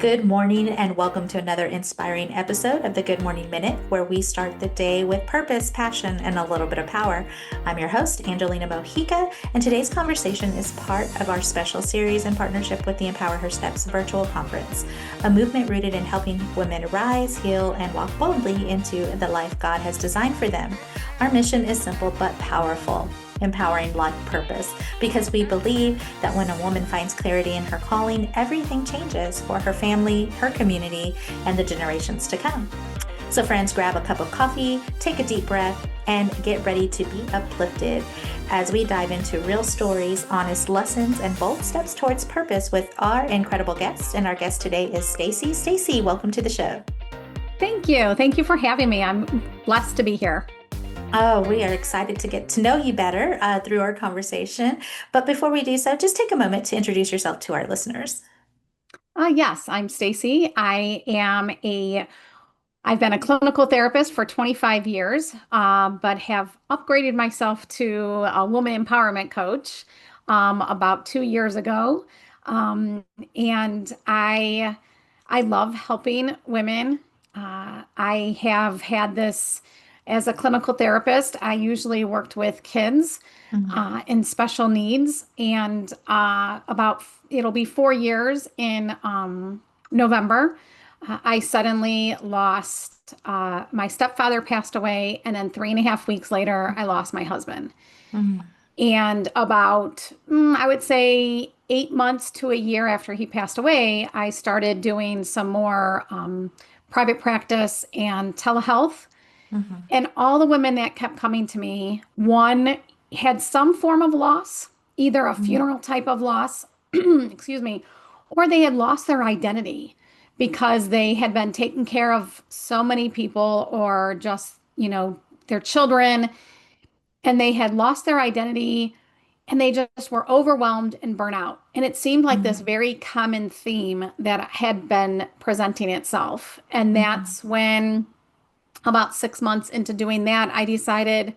Good morning, and welcome to another inspiring episode of the Good Morning Minute, where we start the day with purpose, passion, and a little bit of power. I'm your host, Angelina Mojica, and today's conversation is part of our special series in partnership with the Empower Her Steps virtual conference, a movement rooted in helping women rise, heal, and walk boldly into the life God has designed for them. Our mission is simple but powerful: empowering life purpose, because we believe that when a woman finds clarity in her calling, everything changes for her family, her community, and the generations to come. So friends, grab a cup of coffee, take a deep breath, and get ready to be uplifted as we dive into real stories, honest lessons, and bold steps towards purpose with our incredible guest. And our guest today is Stacey. Stacey, welcome to the show. Thank you. Thank you for having me. I'm blessed to be here. Oh, we are excited to get to know you better through our conversation. But before we do so, just take a moment to introduce yourself to our listeners. Yes, I'm Stacey. I've been a clinical therapist for 25 years, but have upgraded myself to a woman empowerment coach about 2 years ago. Um, and I love helping women. I have had this as a clinical therapist. I usually worked with kids Mhm. in special needs, and it'll be 4 years in November. I suddenly lost my stepfather passed away, and then 3.5 weeks later, I lost my husband. Mhm. And about, I would say, 8 months to a year after he passed away, I started doing some more private practice and telehealth. Mhm. And all the women that kept coming to me, one had some form of loss, either a Mhm. funeral type of loss, excuse me, or they had lost their identity because they had been taking care of so many people or just, their children, and they had lost their identity and they just were overwhelmed and burnt out. And it seemed like this Mhm. very common theme that had been presenting itself. And Mhm. that's when, about 6 months into doing that, I decided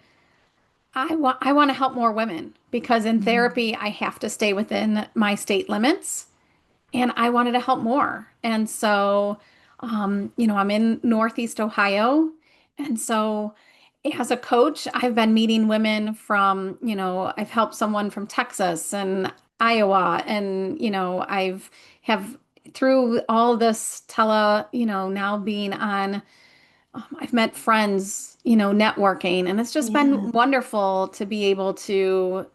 I want to help more women because in Mhm. therapy I have to stay within my state limits, and I wanted to help more. And so, I'm in Northeast Ohio, and so as a coach, I've been meeting women from, I've helped someone from Texas and Iowa, and I've have through all of this now being on. I've met friends, networking, and it's just Yeah. been wonderful to be able to,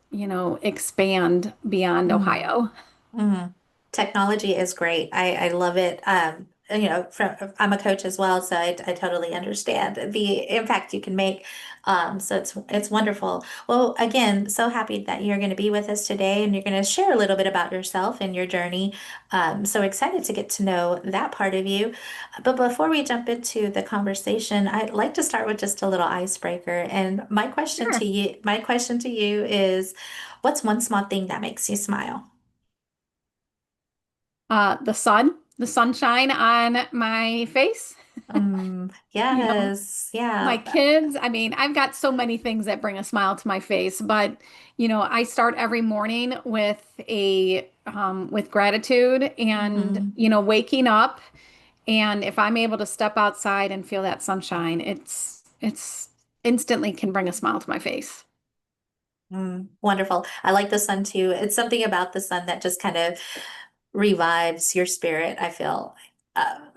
expand beyond Mhm. Ohio. Mhm. Technology is great. I love it. I'm a coach as well, so I totally understand the impact you can make. So it's wonderful. Well, again, so happy that you're going to be with us today, and you're going to share a little bit about yourself and your journey. So excited to get to know that part of you. But before we jump into the conversation, I'd like to start with just a little icebreaker. And Sure. my question to you is, what's one small thing that makes you smile? The sunshine on my face. You know, Yes, my yeah. kids. I mean, I've got so many things that bring a smile to my face, but I start every morning with gratitude and, Mhm. waking up. And if I'm able to step outside and feel that sunshine, it's instantly can bring a smile to my face. Wonderful. I like the sun too. It's something about the sun that just kind of revives your spirit, I feel.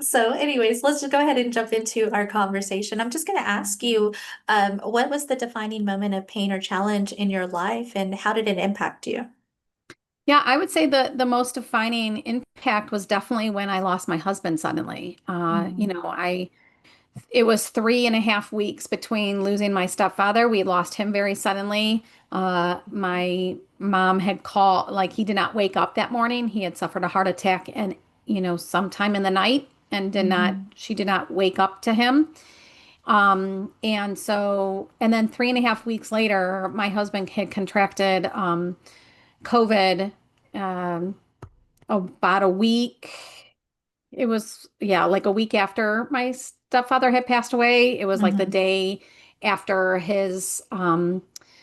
So, anyways, let's just go ahead and jump into our conversation. I'm just going to ask you, what was the defining moment of pain or challenge in your life, and how did it impact you? Yeah, I would say the most defining impact was definitely when I lost my husband suddenly. Mm. It was 3.5 weeks between losing my stepfather. We lost him very suddenly. My mom had called, like, he did not wake up that morning. He had suffered a heart attack and, sometime in the night, and Mhm. she did not wake up to him. And then 3.5 weeks later, my husband had contracted COVID, um, about a week. It was, yeah, like a week after my stepfather had passed away. It was like the Mhm. day after his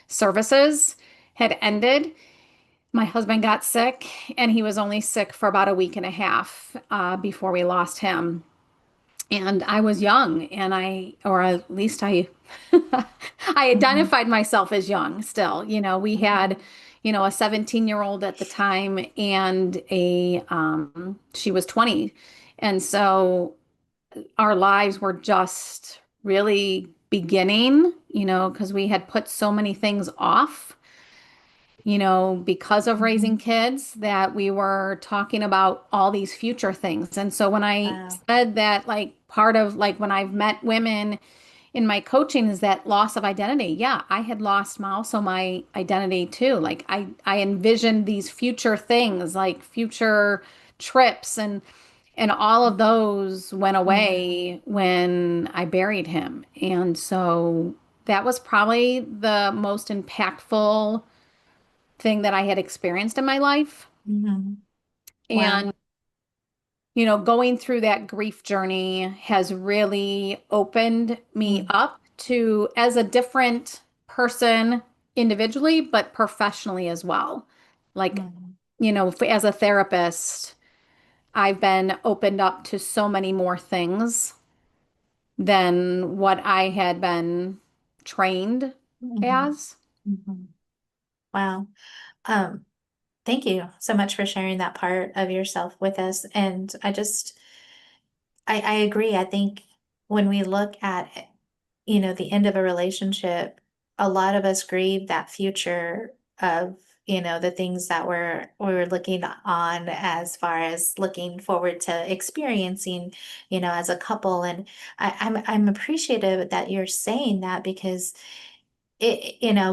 services had ended. my husband got sick, and he was only sick for about a week and a half before we lost him. And I was young, and or at least I Mhm. identified myself as young still. We had, a 17-year-old at the time and she was 20. And so our lives were just really beginning, because we had put so many things off, because of raising Mhm. kids, that we were talking about all these future things. And so when I Wow. said that, like, part of like when I've met women in my coaching is that loss of identity. Yeah, I had lost also my identity too. Like I envisioned these future things, like future trips, and all of those went Mhm. away when I buried him. And so that was probably the most impactful thing that I had experienced in my life. Mhm. Wow. And, going through that grief journey has really opened me Mm. up to as a different person individually, but professionally as well. Like, Mhm. as a therapist, I've been opened up to so many more things than what I had been trained Mhm. as. Mhm. Wow. Um, Thank you so much for sharing that part of yourself with us. And I agree. I think when we look at, the end of a relationship, a lot of us grieve that future of, the things that we're looking on as far as looking forward to experiencing, as a couple. And I'm appreciative that you're saying that because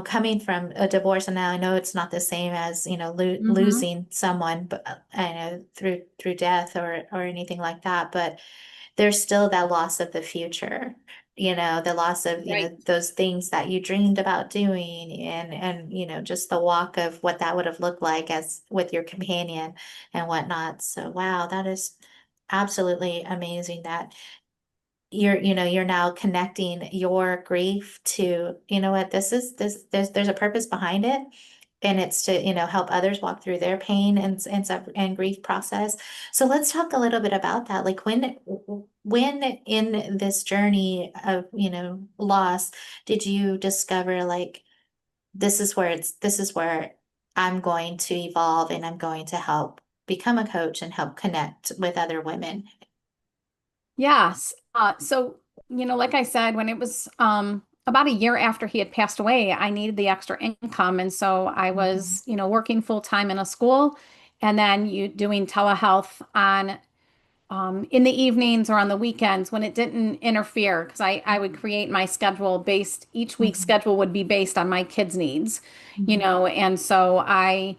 coming from a divorce, and now I know it's not the same as, Hmm. losing someone, but I know through death or anything like that, but there's still that loss of the future, the loss of, Right. those things that you dreamed about doing and, just the walk of what that would have looked like as with your companion and whatnot. So, wow, that is absolutely amazing that you're now connecting your grief to, what this is, there's a purpose behind it. And it's to, help others walk through their pain and grief process. So let's talk a little bit about that. Like when in this journey of, loss, did you discover like, this is where I'm going to evolve and I'm going to help become a coach and help connect with other women? Yes. So, like I said, when it was about a year after he had passed away, I needed the extra income. And so I Mhm. was, working full time in a school, and then you doing telehealth on in the evenings or on the weekends when it didn't interfere, because I would create my schedule based, each week's Mhm. schedule would be based on my kids' needs, Mhm. and so I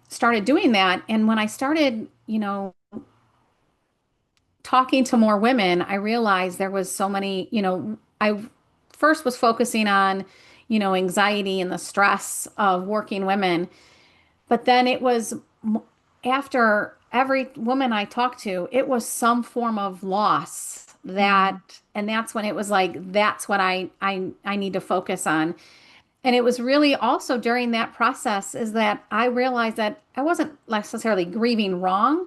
started doing that. And when I started, talking to more women, I realized there was so many, I first was focusing on, anxiety and the stress of working women, but then it was after every woman I talked to, it was some form of loss Mhm. and that's when it was like, that's what I need to focus on. And it was really also during that process is that I realized that I wasn't necessarily grieving wrong,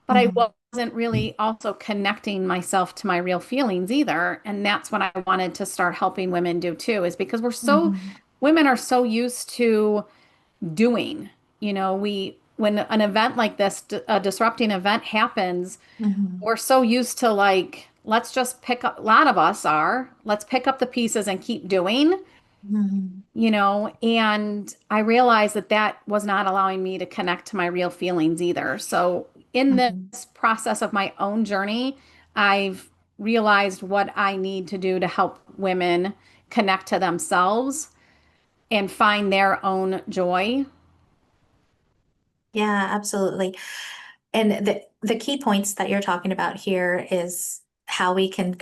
but I Mhm. wasn't really also connecting myself to my real feelings either. And that's what I wanted to start helping women do too, is because Mhm. women are so used to doing, when an event like this, a disrupting event happens, Mhm. we're so used to like, let's just pick up, a lot of us are, let's pick up the pieces and keep doing, Mhm. and I realized that that was not allowing me to connect to my real feelings either. So, in this Mhm. process of my own journey, I've realized what I need to do to help women connect to themselves and find their own joy. Yeah, absolutely. And the key points that you're talking about here is how we can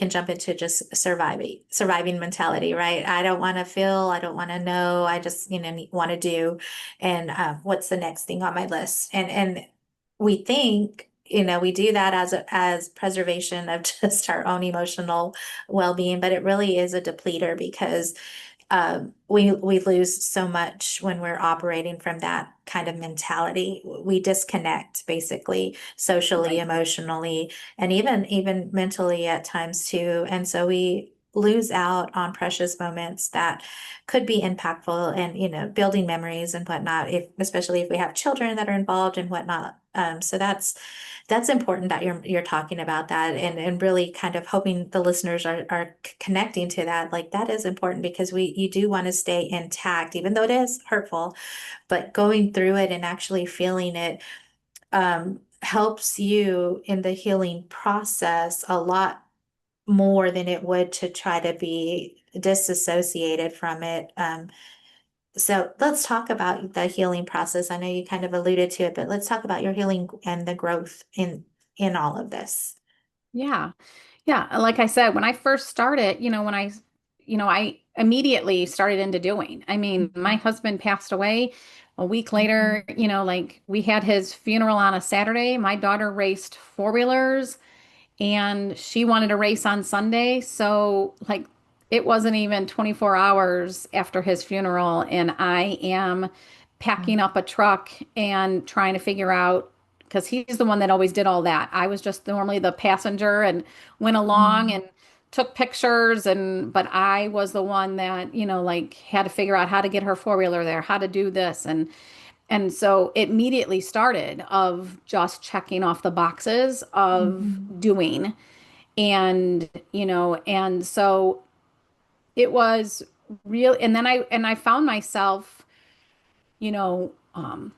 jump into just surviving mentality, right? I don't want to feel, I don't want to know, I just, want to do. And what's the next thing on my list? And we think, we do that as preservation of just our own emotional well-being, but it really is a depleter because we lose so much when we're operating from that kind of mentality. We disconnect basically socially, Right. emotionally, and even mentally at times too. And so we lose out on precious moments that could be impactful and, building memories and whatnot, if especially if we have children that are involved and whatnot. So that's important that you're talking about that, and really kind of hoping the listeners are connecting to that. Like that is important because you do want to stay intact, even though it is hurtful, but going through it and actually feeling it helps you in the healing process a lot more than it would to try to be disassociated from it. So let's talk about the healing process. I know you kind of alluded to it, but let's talk about your healing and the growth in all of this. Yeah. Yeah. Like I said, when I first started, I immediately started into doing. I mean, my Mhm, husband passed away a week later, mhm, like we had his funeral on a Saturday. My daughter raced four-wheelers and she wanted to race on Sunday. So, like, it wasn't even 24 hours after his funeral, and I am packing mhm, up a truck and trying to figure out because he's the one that always did all that. I was just normally the passenger and went along mhm, and took pictures but I was the one that, like had to figure out how to get her four-wheeler there, how to do this and so it immediately started of just checking off the boxes of mhm, doing. And so it was real. And then I found myself, you know, um,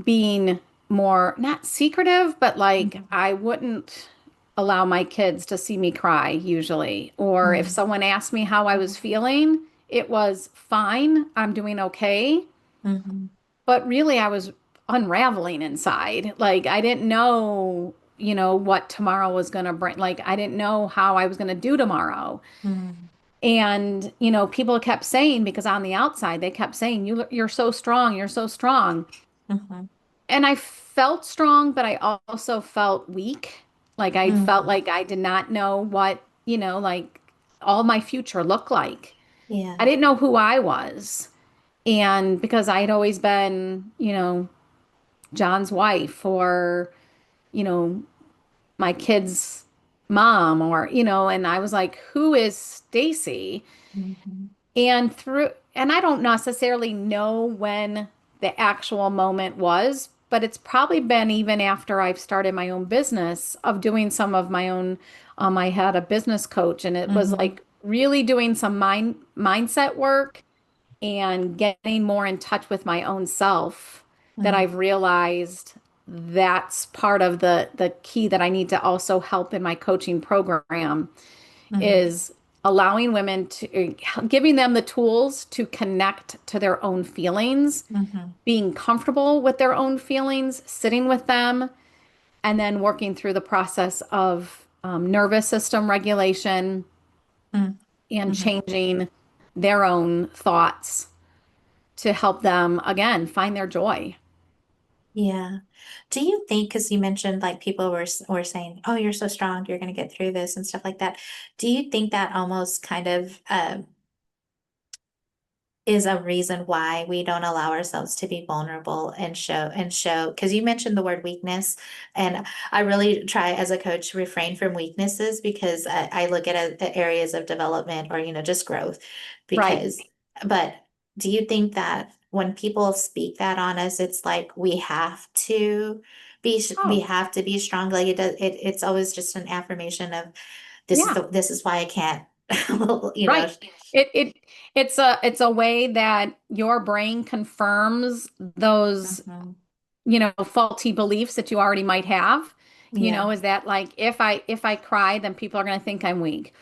being more not secretive, but like mhm, I wouldn't allow my kids to see me cry usually. Or if mhm, someone asked me how I was feeling, it was fine. I'm doing okay. mhm, But really, I was unraveling inside. Like, I didn't know, what tomorrow was going to bring. Like, I didn't know how I was going to do tomorrow. mhm, And, people kept saying, because on the outside, they kept saying, you're so strong. You're so strong. mhm, And I felt strong, but I also felt weak. Like, I felt mhm. like I did not know what, like all my future looked like. I Yeah. didn't know who I was. And because I'd always been, John's wife or, you know, my kid's mom and I was like, who is Stacey? Mhm, And I don't necessarily know when the actual moment was, but it's probably been even after I've started my own business of doing some of my own I had a business coach and it was mhm, like really doing some mindset work and getting more in touch with my own self that mhm, I've realized that's part of the key that I need to also help in my coaching program mhm, is allowing women to giving them the tools to connect to their own feelings, mhm, being comfortable with their own feelings, sitting with them, and then working through the process of nervous system regulation mhm, and mhm. changing their own thoughts to help them again find their joy. Yeah. Do you think, because you mentioned like people were saying, "Oh, you're so strong, you're going to get through this" and stuff like that. Do you think that almost kind of is a reason why we don't allow ourselves to be vulnerable and show because you mentioned the word weakness, and I really try as a coach to refrain from weaknesses because I look at it at areas of development or just growth Right. because but do you think that when people speak that on us it's like we Oh, have to be strong, like it's always just an affirmation of yeah. this is why I can't you know. Right. It's a way that your brain confirms those, Mhm. faulty beliefs that you already might have. Yeah. Is that like if I cry, then people are going to think I'm weak.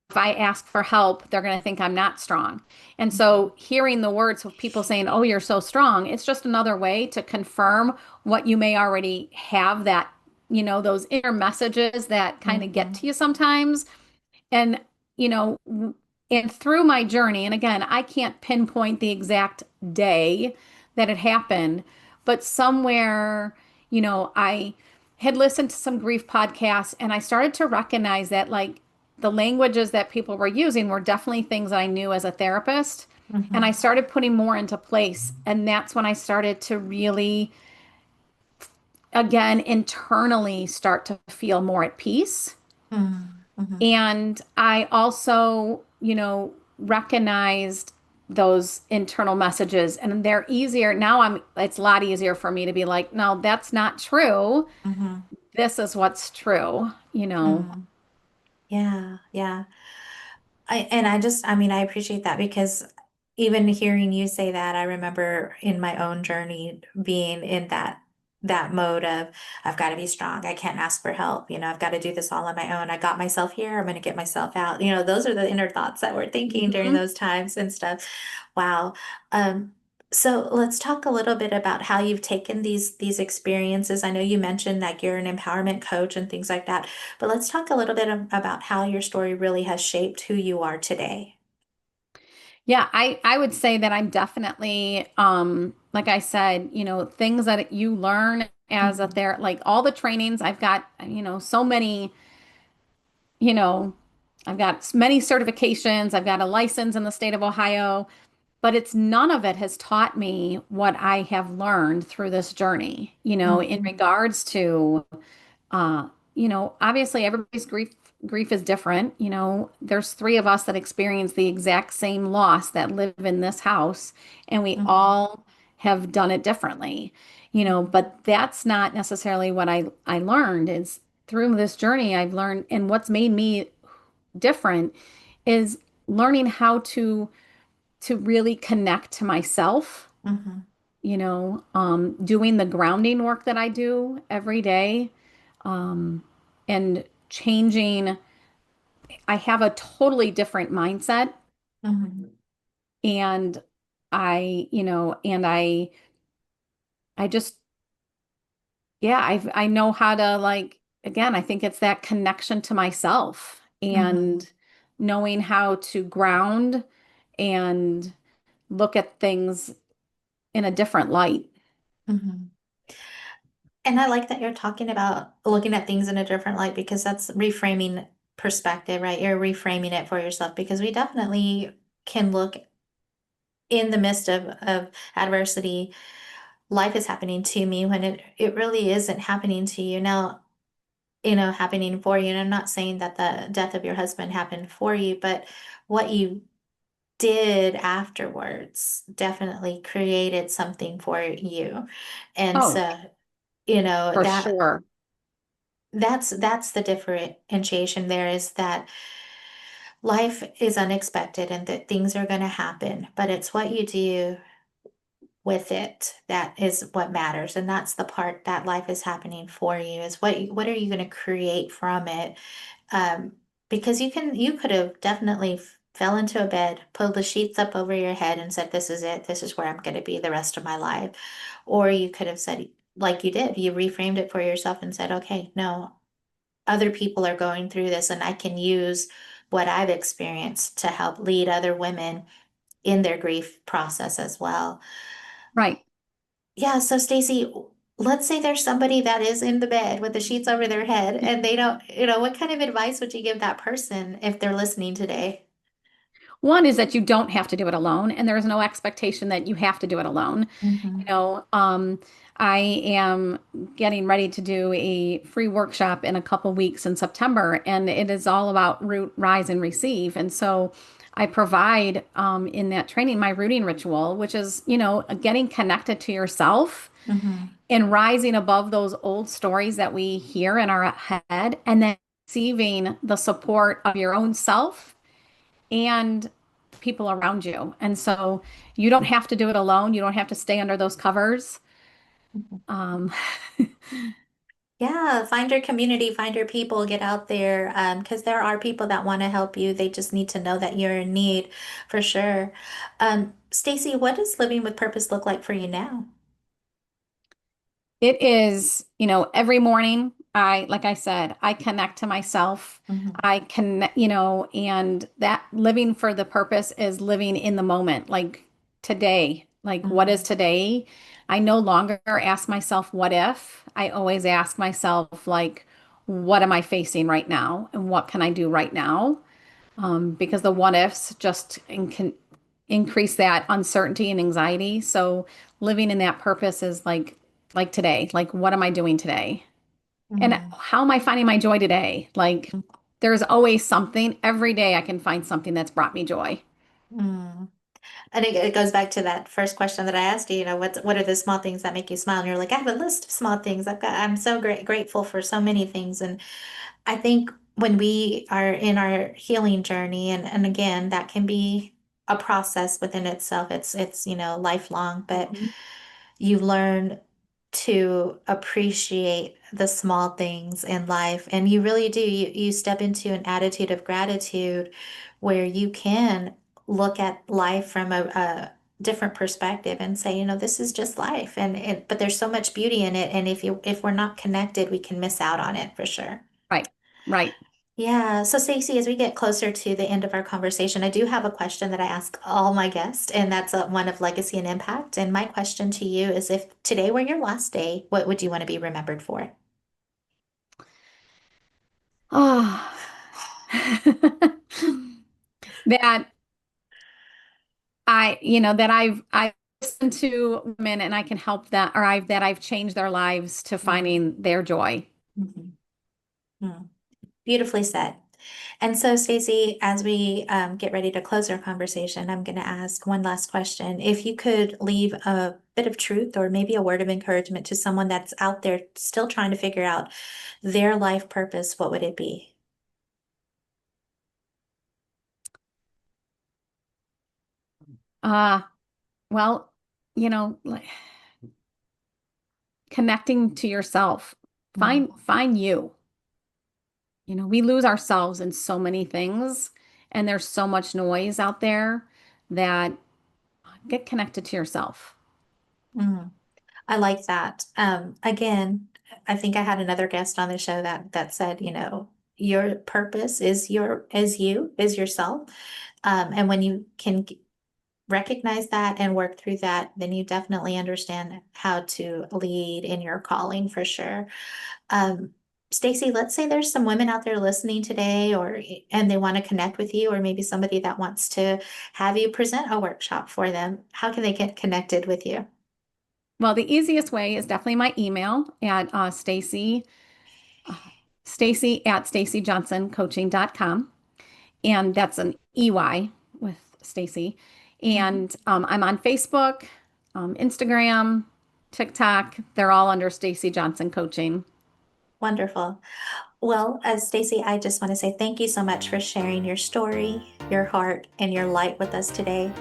If I ask for help, they're going to think I'm not strong. And Mhm. so hearing the words of people saying, "Oh, you're so strong," it's just another way to confirm what you may already have that, those inner messages that kind of get Mhm. to you sometimes. And, you know, and through my journey, and again, I can't pinpoint the exact day that it happened, but somewhere, I had listened to some grief podcasts and I started to recognize that like the languages that people were using were definitely things I knew as a therapist. And I Mm-hmm. started putting more into place. And that's when I started to really, again, internally start to feel more at peace. Mm-hmm. And I also, recognized those internal messages and they're easier. Now it's a lot easier for me to be like, no, that's not true. Mm-hmm. This is what's true. Mm-hmm. Yeah, yeah. I appreciate that because even hearing you say that, I remember in my own journey being in that mode of I've got to be strong. I can't ask for help. I've got to do this all on my own. I got myself here. I'm going to get myself out. Those are the inner thoughts that we're thinking during Mhm. those times and stuff. Wow. Um, so let's talk a little bit about how you've taken these experiences. I know you mentioned that you're an empowerment coach and things like that. But let's talk a little bit about how your story really has shaped who you are today. Yeah, I would say that I'm definitely like I said, things that you learn as a Mhm, therapist, like all the trainings I've got, so many, you know, I've got many certifications, I've got a license in the state of Ohio, but it's none of it has taught me what I have learned through this journey, in mhm, regards to uh, obviously everybody's grief is different. There's three of us that experience the exact same loss that live in this house, and we mhm, all have done it differently. mhm, But that's not necessarily what I learned is through this journey I've learned, and what's made me different is learning how to really connect to myself, mhm, doing the grounding work that I do every day, um, and changing. I have a totally different mindset, mhm, and I just, yeah, I know how to, like, again, I think it's that connection to myself mhm, and knowing how to ground and look at things in a different light. mhm. And I like that you're talking about looking at things in a different light because that's reframing perspective, right? You're reframing it for yourself because we definitely can look in the midst of adversity. Life is happening to me when it really isn't happening to you. Now, happening for you. And I'm not saying that the death of your husband happened for you, but what you did afterwards definitely created something for you. And Oh, so, for sure. that's the differentiation there is that life is unexpected and that things are going to happen, but it's what you do with it that is what matters. And that's the part that life is happening for you is what are you going to create from it. Um, because you could have definitely fell into a bed, pulled the sheets up over your head and said, this is it. This is where I'm going to be the rest of my life. Or you could have said, like you did, you reframed it for yourself and said, okay, no, other people are going through this and I can use what I've experienced to help lead other women in their grief process as well. Right. Yeah, so Stacey, let's say there's somebody that is in the bed with the sheets over their head and they don't, what kind of advice would you give that person if they're listening today? One is that you don't have to do it alone, and there is no expectation that you have to do it alone. You Hmm. know, um, I am getting ready to do a free workshop in a couple weeks in September, and it is all about root, rise, and receive. And so I provide in that training my rooting ritual, which is, getting connected to yourself Hmm. and rising above those old stories that we hear in our head, and then receiving the support of your own self and people around you. And so you don't have to do it alone. You don't have to stay under those covers. Um, Yeah, find your community, find your people, get out there, because there are people that want to help you. They just need to know that you're in need for sure. Stacey, what does living with purpose look like for you now? It is, every morning like I said, I connect to myself. Hmm. I can, and that living for the purpose is living in the moment, like today. Like, what is Hmm. today? I no longer ask myself, what if? I always ask myself, like, what am I facing right now? And what can I do right now? Because the what ifs just increase that uncertainty and anxiety. So living in that purpose is like today, like what am I doing today? And Mm, how am I finding my joy today? Like there's always something. Every day I can find something that's brought me joy. mm. And it goes back to that first question that I asked you, what are the small things that make you smile? And you're like, I have a list of small things. I'm so grateful for so many things. And I think when we are in our healing journey, and again, that can be a process within itself. It's lifelong, but Mhm. you learn to appreciate the small things in life. And you really do. You step into an attitude of gratitude where you can look at life from a different perspective and say, this is just life. But there's so much beauty in it. And if we're not connected, we can miss out on it for sure. Right, right. Yeah. So, Stacey, as we get closer to the end of our conversation, I do have a question that I ask all my guests, and that's one of legacy and impact. And my question to you is, if today were your last day, what would you want to be remembered for? Oh, that that I've listened to women and I can help that, or I've changed their lives to Mm, finding their joy. mhm, mm. Beautifully said. And so, Stacey, as we get ready to close our conversation, I'm going to ask one last question. If you could leave a bit of truth or maybe a word of encouragement to someone that's out there still trying to figure out their life purpose, what would it be? Uh, well, like connecting to yourself. Mm, Find you. We lose ourselves in so many things, and there's so much noise out there that get connected to yourself. mm. I like that. Again, I think I had another guest on the show that said, your purpose is yourself. And when you can recognize that and work through that, then you definitely understand how to lead in your calling for sure. Um, Stacey, let's say there's some women out there listening today and they want to connect with you, or maybe somebody that wants to have you present a workshop for them. How can they get connected with you? Well, the easiest way is definitely my email at uh, Stacy at stacyjohnsoncoaching.com. And that's an EY with Stacy. Mhm. And I'm on Facebook, Instagram, TikTok. They're all under Stacy Johnson Coaching. Wonderful. Well, as Stacey, I just want to say thank you so much for sharing your story, your heart, and your light with us today.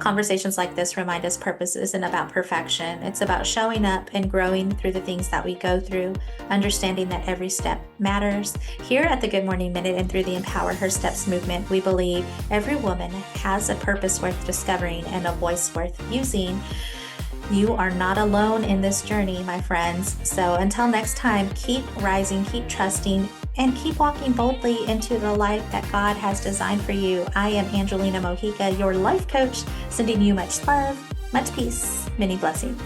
Conversations like this remind us purpose isn't about perfection. It's about showing up and growing through the things that we go through, understanding that every step matters. Here at the Good Morning Minute and through the Empower Her Steps movement, we believe every woman has a purpose worth discovering and a voice worth using. You are not alone in this journey, my friends. So until next time, keep rising, keep trusting, and keep walking boldly into the life that God has designed for you. I am Angelina Mojica, your life coach, sending you much love, much peace, many blessings.